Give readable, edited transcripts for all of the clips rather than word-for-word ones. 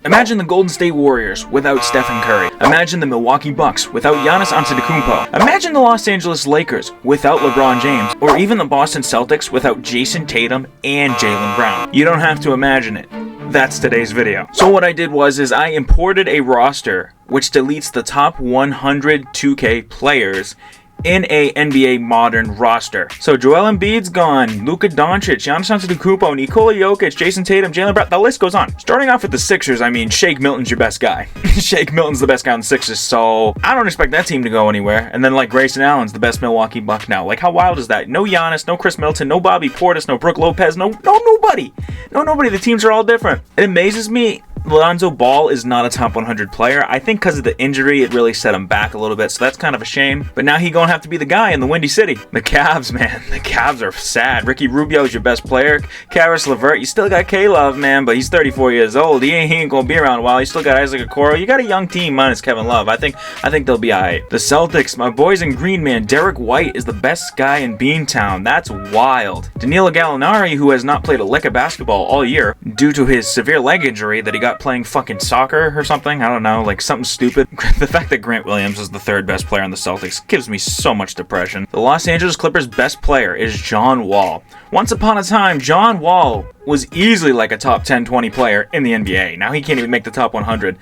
Imagine the Golden State Warriors without Stephen Curry. Imagine the Milwaukee Bucks without Giannis Antetokounmpo. Imagine the Los Angeles Lakers without LeBron James, or even the Boston Celtics without Jason Tatum and Jaylen Brown. You don't have to imagine it. That's today's video. So what I did was I imported a roster which deletes the top 100 2K players in a NBA modern roster. So Joel Embiid's gone, Luka Doncic, Giannis Antetokounmpo, Nikola Jokic, Jason Tatum, Jaylen Brown, the list goes on. Starting off with the Sixers, I mean, Shake Milton's your best guy. Shake Milton's the best guy on the Sixers, so I don't expect that team to go anywhere. And then like Grayson Allen's the best Milwaukee Buck now. Like how wild is that? No Giannis, no Chris Middleton, no Bobby Portis, no Brook Lopez, nobody. Nobody. The teams are all different. It amazes me Lonzo Ball is not a top 100 player. I think because of the injury, it really set him back a little bit, so that's kind of a shame. But now he gonna have to be the guy in the Windy City. The Cavs, man. The Cavs are sad. Ricky Rubio is your best player. Karis LeVert, you still got K-Love, man, but he's 34 years old. He ain't gonna be around a while. You still got Isaac Okoro. You got a young team minus Kevin Love. I think they'll be alright. The Celtics, my boys in green, man. Derek White is the best guy in Beantown. That's wild. Danilo Gallinari, who has not played a lick of basketball all year due to his severe leg injury that he got playing fucking soccer or something. I don't know, like something stupid. The fact that Grant Williams is the third best player on the Celtics gives me so much depression. The Los Angeles Clippers' best player is John Wall. Once upon a time, John Wall was easily like a top 10, 20 player in the NBA. Now he can't even make the top 100.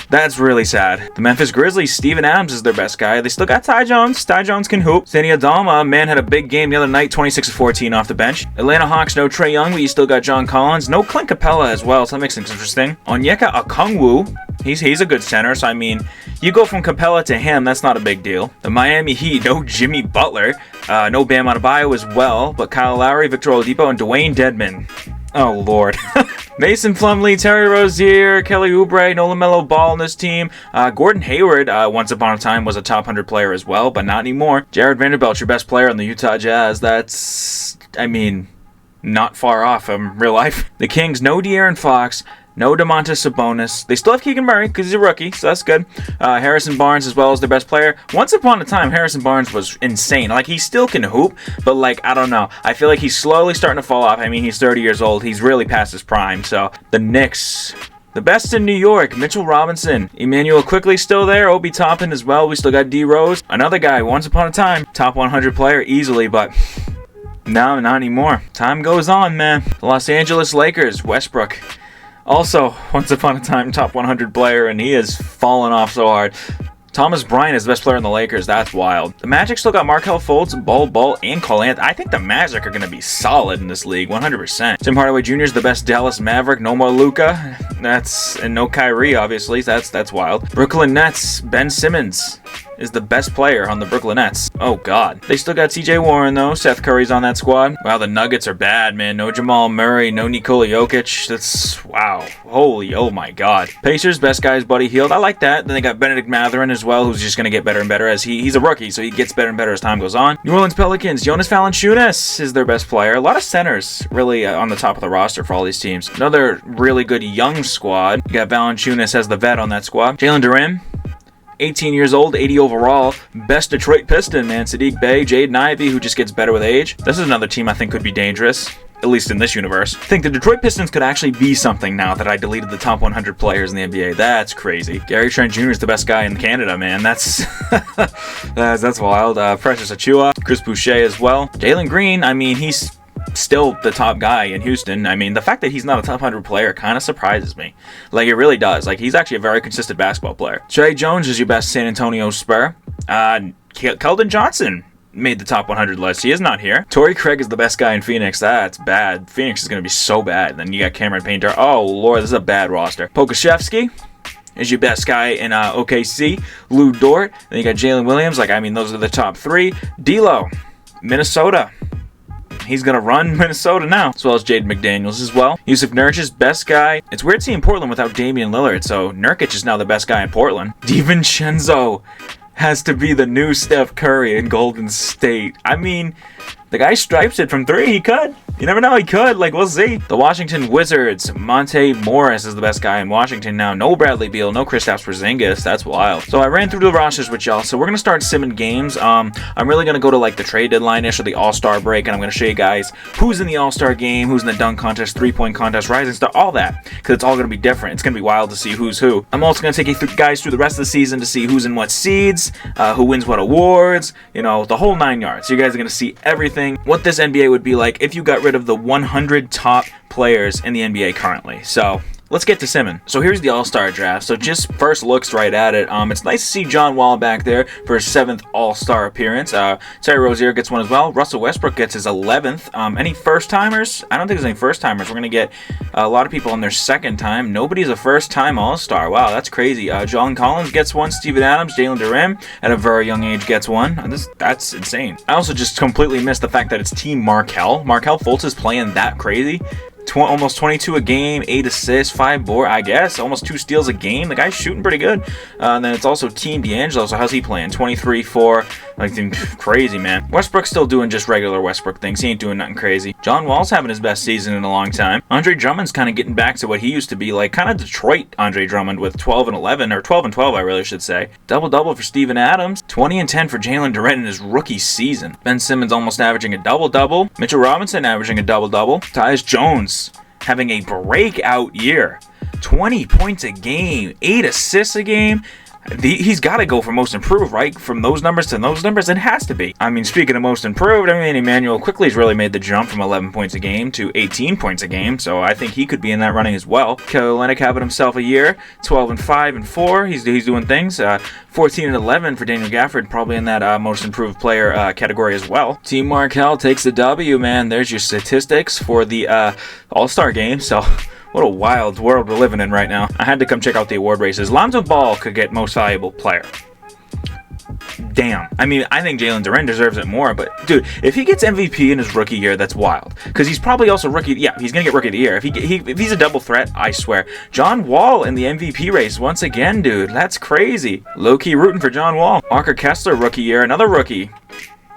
That's really sad. The Memphis Grizzlies, Steven Adams is their best guy. They still got Ty Jones. Ty Jones can hoop. Sandy Aldama, man, had a big game the other night, 26-14 off the bench. Atlanta Hawks, no Trae Young, but you still got John Collins. No Clint Capella as well, so that makes things interesting. Onyeka Okongwu, he's a good center, so I mean, you go from Capella to him, that's not a big deal. The Miami Heat, no Jimmy Butler. No Bam Adebayo as well, but Kyle Lowry, Victor Oladipo, and Dwayne Dedmon. Oh, Lord. Mason Plumlee, Terry Rozier, Kelly Oubre, no LaMelo Ball on this team. Gordon Hayward, once upon a time, was a top 100 player as well, but not anymore. Jared Vanderbilt, your best player on the Utah Jazz. That's, I mean, not far off from real life. The Kings, no De'Aaron Fox. No Domantas Sabonis. They still have Keegan Murray because he's a rookie, so that's good. Harrison Barnes as well as their best player. Once upon a time, Harrison Barnes was insane. Like, he still can hoop, but, like, I don't know. I feel like he's slowly starting to fall off. I mean, he's 30 years old. He's really past his prime. So, the Knicks. The best in New York, Mitchell Robinson. Emmanuel Quickley still there. Obi Toppin as well. We still got D. Rose. Another guy, once upon a time, top 100 player easily, but no, not anymore. Time goes on, man. The Los Angeles Lakers, Westbrook. Also, once upon a time, top 100 player, and he has fallen off so hard. Thomas Bryant is the best player in the Lakers. That's wild. The Magic still got Markelle Fultz, Ball, and Cole Anthony. I think the Magic are going to be solid in this league, 100%. Tim Hardaway Jr. is the best Dallas Maverick. No more Luka. And no Kyrie, obviously. That's wild. Brooklyn Nets, Ben Simmons is the best player on the Brooklyn Nets. Oh, God. They still got TJ Warren, though. Seth Curry's on that squad. Wow, the Nuggets are bad, man. No Jamal Murray, no Nikola Jokic. That's, wow. Holy, oh my God. Pacers, best guy is Buddy Hield. I like that. Then they got Benedict Mathurin as well, who's just going to get better and better as he's a rookie, so he gets better and better as time goes on. New Orleans Pelicans, Jonas Valanciunas is their best player. A lot of centers really on the top of the roster for all these teams. Another really good young squad. You got Valanciunas as the vet on that squad. Jalen Duren, 18 years old, 80 overall. Best Detroit Piston, man. Sadiq Bey, Jaden Ivey, who just gets better with age. This is another team I think could be dangerous, at least in this universe. I think the Detroit Pistons could actually be something now that I deleted the top 100 players in the NBA. That's crazy. Gary Trent Jr. is the best guy in Canada, man. That's that's wild. Precious Achiuwa, Chris Boucher as well. Jalen Green, I mean, he's still the top guy in Houston. I mean, the fact that he's not a top 100 player kind of surprises me. Like, it really does. Like, he's actually a very consistent basketball player. Trey Jones is your best San Antonio Spur. Keldon Johnson made the top 100 list. He is not here. Torrey Craig is the best guy in Phoenix. That's bad. Phoenix is going to be so bad. Then you got Cameron Painter. Oh, Lord, this is a bad roster. Pokashevsky is your best guy in OKC. Lou Dort. Then you got Jalen Williams. Like, I mean, those are the top three. D'Lo, Minnesota. He's going to run Minnesota now, as well as Jaden McDaniels as well. Yusuf Nurkic, best guy. It's weird seeing Portland without Damian Lillard, so Nurkic is now the best guy in Portland. DiVincenzo has to be the new Steph Curry in Golden State. I mean, the guy stripes it from three. He could. You never know, he could. Like, we'll see. The Washington Wizards. Monte Morris is the best guy in Washington now. No Bradley Beal, no Kristaps Porzingis. That's wild. So I ran through the rosters with y'all. So we're going to start simming games. I'm really going to go to like the trade deadline-ish or the All-Star break, and I'm going to show you guys who's in the All-Star game, who's in the dunk contest, three-point contest, rising star, all that. Because it's all going to be different. It's going to be wild to see who's who. I'm also going to take you guys through the rest of the season to see who's in what seeds, who wins what awards, you know, the whole 9 yards. So you guys are going to see everything, what this NBA would be like if you got rid of the 100 top players in the NBA currently. So let's get to simming. So here's the All-Star draft. So just first looks right at it. It's nice to see John Wall back there for his 7th All-Star appearance. Terry Rozier gets one as well. Russell Westbrook gets his 11th. Any first-timers? I don't think there's any first-timers. We're going to get a lot of people on their second time. Nobody's a first-time All-Star. Wow, that's crazy. John Collins gets one. Steven Adams, Jalen Duren at a very young age gets one. That's insane. I also just completely missed the fact that it's Team Markelle. Markelle Fultz is playing that crazy. Almost 22 a game, 8 assists, 5 boards, I guess, almost 2 steals a game. The guy's shooting pretty good. And then it's also Team D'Angelo. So how's he playing? 23, 4, like crazy, man. Westbrook's still doing just regular Westbrook things. He ain't doing nothing crazy. John Wall's having his best season in a long time. Andre Drummond's kind of getting back to what he used to be, like kind of Detroit Andre Drummond with 12 and 11, or 12 and 12, I really should say. Double-double for Steven Adams. 20 and 10 for Jalen Duren in his rookie season. Ben Simmons almost averaging a double-double. Mitchell Robinson averaging a double-double. Tyus Jones having a breakout year. 20 points a game, 8 assists a game. He's got to go for most improved, right? From those numbers to those numbers, it has to be. I mean, speaking of most improved, I mean, Emmanuel Quickley's really made the jump from 11 points a game to 18 points a game, so I think he could be in that running as well. Kelly Olynyk having himself a year, 12 and 5 and 4. He's doing things. 14 and 11 for Daniel Gafford, probably in that most improved player category as well. Team Markelle takes the W, man. There's your statistics for the All-Star game. So. What a wild world we're living in right now. I had to come check out the award races. Lonzo Ball could get most valuable player. Damn. I mean, I think Jalen Duren deserves it more, but dude, if he gets MVP in his rookie year, that's wild. Because he's probably also rookie. Yeah, he's gonna get rookie of the year. If he's a double threat, I swear. John Wall in the MVP race once again, dude. That's crazy. Low-key rooting for John Wall. Walker Kessler rookie year, another rookie.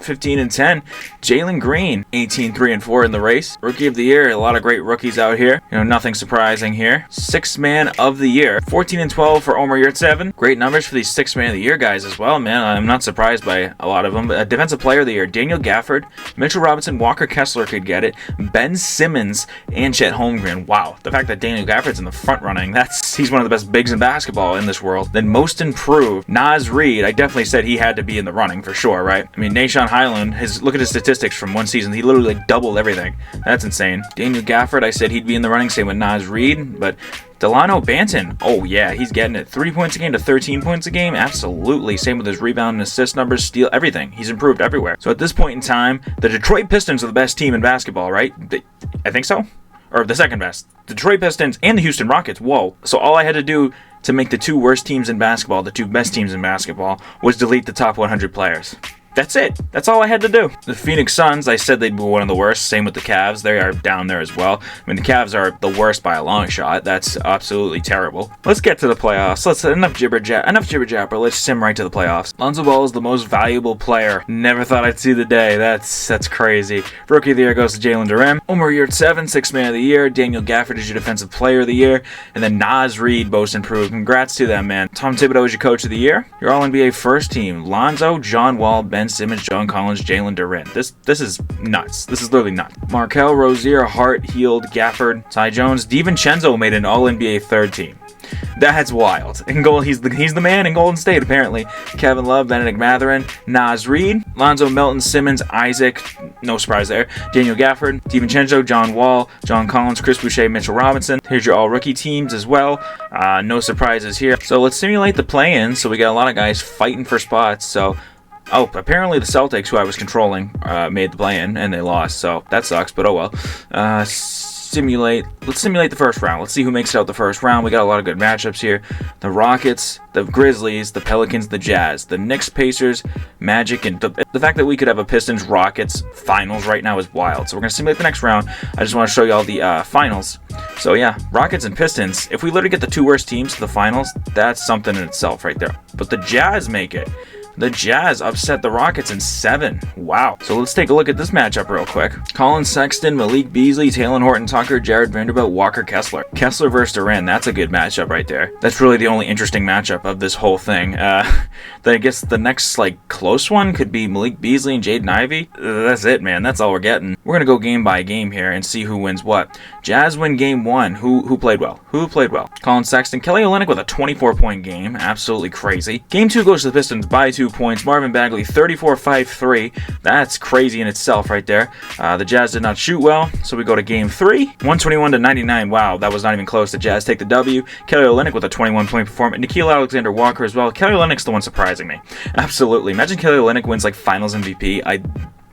15 and 10. Jalen Green, 18, 3 and 4 in the race. Rookie of the year, a lot of great rookies out here. You know, nothing surprising here. Sixth man of the year, 14 and 12 for Omer Yurtseven. Great numbers for these sixth man of the year guys as well, man. I'm not surprised by a lot of them. Defensive player of the year, Daniel Gafford, Mitchell Robinson, Walker Kessler could get it. Ben Simmons and Chet Holmgren. Wow, the fact that Daniel Gafford's in the front running, he's one of the best bigs in basketball in this world. Then most improved, Naz Reid. I definitely said he had to be in the running for sure, right? I mean, Nahshon Highland, look at his statistics from one season. He literally like doubled everything. That's insane. Daniel Gafford, I said he'd be in the running, same with Naz Reid, but Delano Banton, oh yeah, he's getting it. 3 points a game to 13 points a game, absolutely. Same with his rebound and assist numbers, steal, everything. He's improved everywhere. So at this point in time, the Detroit Pistons are the best team in basketball, right? I think so. Or the second best. The Detroit Pistons and the Houston Rockets, whoa. So all I had to do to make the 2 worst teams in basketball, the 2 best teams in basketball, was delete the top 100 players. That's it. That's all I had to do. The Phoenix Suns, I said they'd be one of the worst. Same with the Cavs. They are down there as well. I mean, the Cavs are the worst by a long shot. That's absolutely terrible. Let's get to the playoffs. Enough jibber jabber. Let's sim right to the playoffs. Lonzo Ball is the most valuable player. Never thought I'd see the day. That's crazy. Rookie of the year goes to Jalen Duren. Omer Yurtseven, 6th man of the year. Daniel Gafford is your defensive player of the year. And then Naz Reid, most improved. Congrats to them, man. Tom Thibeault is your coach of the year. Your All-NBA first team. Lonzo, John Wall, Ben Simmons, John Collins, Jalen Duren. This is nuts. This is literally nuts. Markelle, Rozier, Hart, Hield, Gafford, Ty Jones, DiVincenzo made an All-NBA third team. That's wild. In goal, he's the man in Golden State, apparently. Kevin Love, Benedict Mathurin, Naz Reid, Lonzo, Melton, Simmons, Isaac, no surprise there, Daniel Gafford, DiVincenzo, John Wall, John Collins, Chris Boucher, Mitchell Robinson. Here's your all-rookie teams as well. No surprises here. So let's simulate the play-in. So we got a lot of guys fighting for spots. So oh, apparently the Celtics, who I was controlling, made the play-in, and they lost, so that sucks, but oh well. Let's simulate the first round. Let's see who makes it out the first round. We got a lot of good matchups here. The Rockets, the Grizzlies, the Pelicans, the Jazz, the Knicks, Pacers, Magic, and the fact that we could have a Pistons-Rockets finals right now is wild. So we're going to simulate the next round. I just want to show you all the finals. So yeah, Rockets and Pistons. If we literally get the 2 worst teams to the finals, that's something in itself right there. But the Jazz make it. The Jazz upset the Rockets in 7. Wow. So let's take a look at this matchup real quick. Colin Sexton, Malik Beasley, Talen Horton-Tucker, Jared Vanderbilt, Walker Kessler. Kessler versus Durant. That's a good matchup right there. That's really the only interesting matchup of this whole thing. Then I guess the next, close one could be Malik Beasley and Jaden Ivey. That's it, man. That's all we're getting. We're gonna go game by game here and see who wins what. Jazz win game 1. Who played well? Who played well? Colin Sexton, Kelly Olynyk with a 24-point game. Absolutely crazy. Game 2 goes to the Pistons by 2 points. Marvin Bagley, 34-5-3. That's crazy in itself right there. The Jazz did not shoot well, so we go to game 3. 121-99. Wow, that was not even close. The Jazz take the W. Kelly Olynyk with a 21-point performance. Nikhil Alexander-Walker as well. Kelly Olynyk's the one surprising me. Absolutely. Imagine Kelly Olynyk wins Finals MVP. I'd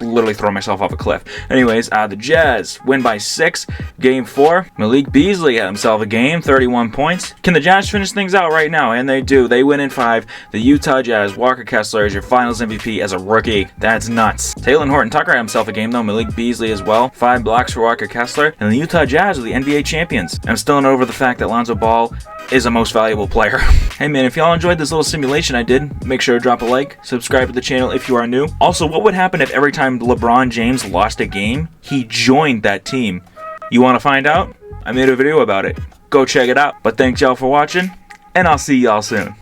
literally throw myself off a cliff. Anyways, the Jazz win by 6. Game 4, Malik Beasley had himself a game, 31 points. Can the Jazz finish things out right now? And they do. They win in 5. The Utah Jazz, Walker Kessler is your Finals MVP as a rookie. That's nuts. Talen Horton-Tucker had himself a game though, Malik Beasley as well. 5 blocks for Walker Kessler. And the Utah Jazz are the NBA champions. I'm still not over the fact that Lonzo Ball is a most valuable player. Hey man, if y'all enjoyed this little simulation I did, make sure to drop a like, subscribe to the channel if you are new. Also, what would happen if every time LeBron James lost a game, he joined that team? You want to find out? I made a video about it. Go check it out. But thanks y'all for watching, and I'll see y'all soon.